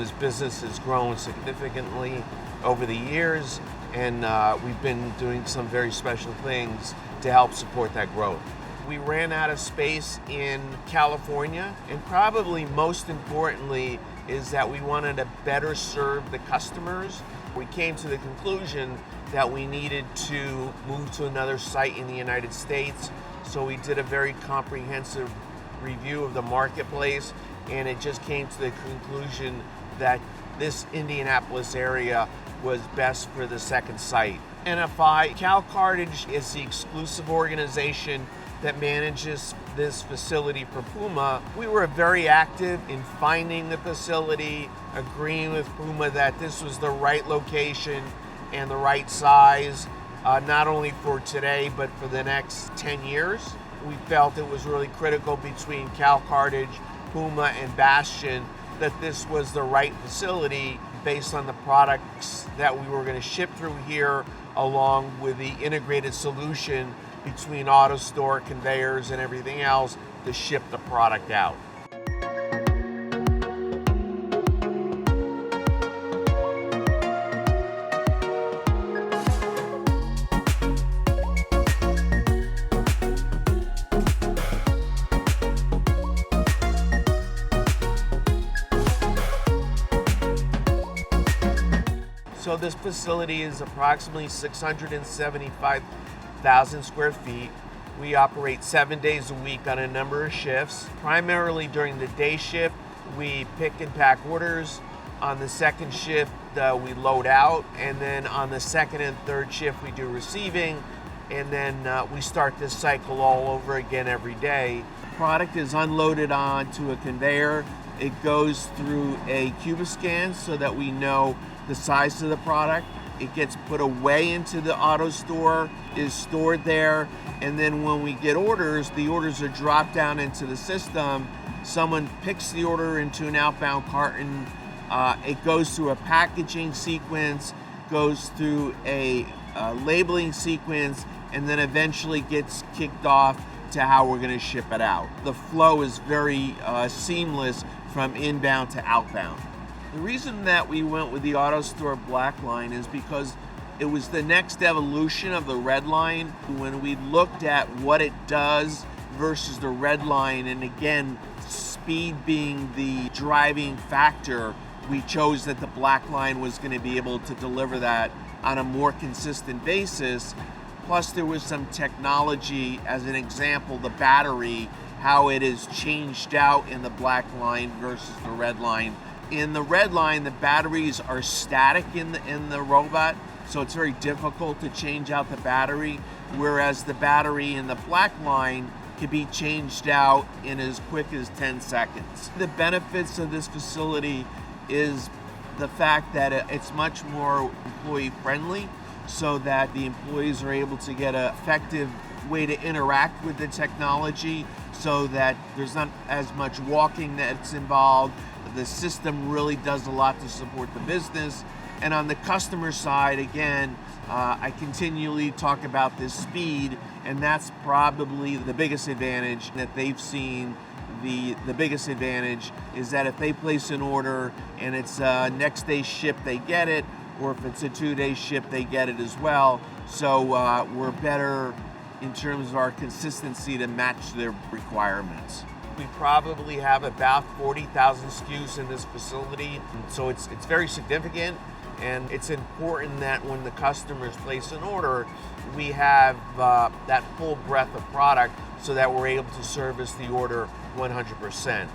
This business has grown significantly over the years, and we've been doing some very special things to help support that growth. We ran out of space in California, and probably most importantly is that we wanted to better serve the customers. We came to the conclusion that we needed to move to another site in the United States, so we did a very comprehensive review of the marketplace, and it just came to the conclusion that this Indianapolis area was best for the second site. NFI, Cartage is the exclusive organization that manages this facility for Puma. We were very active in finding the facility, agreeing with Puma that this was the right location and the right size, not only for today, but for the next 10 years. We felt it was really critical between Cartage, Puma, and Bastion that this was the right facility based on the products that we were going to ship through here, along with the integrated solution between AutoStore, conveyors, and everything else to ship the product out. So this facility is approximately 675,000 square feet. We operate 7 days a week on a number of shifts. Primarily during the day shift, we pick and pack orders. On the second shift, we load out. And then on the second and third shift, we do receiving. And then we start this cycle all over again every day. The product is unloaded onto a conveyor. It goes through a Cubiscan so that we know the size of the product. It gets put away into the AutoStore, is stored there, and then when we get orders, the orders are dropped down into the system. Someone picks the order into an outbound carton. It goes through a packaging sequence, goes through a labeling sequence, and then eventually gets kicked off to how we're going to ship it out. The flow is very seamless from inbound to outbound. The reason that we went with the AutoStore black line is because it was the next evolution of the red line. When we looked at what it does versus the red line, and again, speed being the driving factor, we chose that the black line was going to be able to deliver that on a more consistent basis. Plus there was some technology, as an example, the battery, how it is changed out in the black line versus the red line. In the red line, the batteries are static in the robot, so it's very difficult to change out the battery, whereas the battery in the black line can be changed out in as quick as 10 seconds. The benefits of this facility is the fact that it's much more employee friendly, so that the employees are able to get an effective way to interact with the technology, so that there's not as much walking that's involved. The system really does a lot to support the business. And on the customer side, again, I continually talk about this speed, and that's probably the biggest advantage that they've seen. The biggest advantage is that if they place an order and it's next day ship, they get it, or if it's a 2-day ship, they get it as well. So we're better in terms of our consistency to match their requirements. We probably have about 40,000 SKUs in this facility, so it's very significant, and it's important that when the customers place an order, we have that full breadth of product so that we're able to service the order 100%.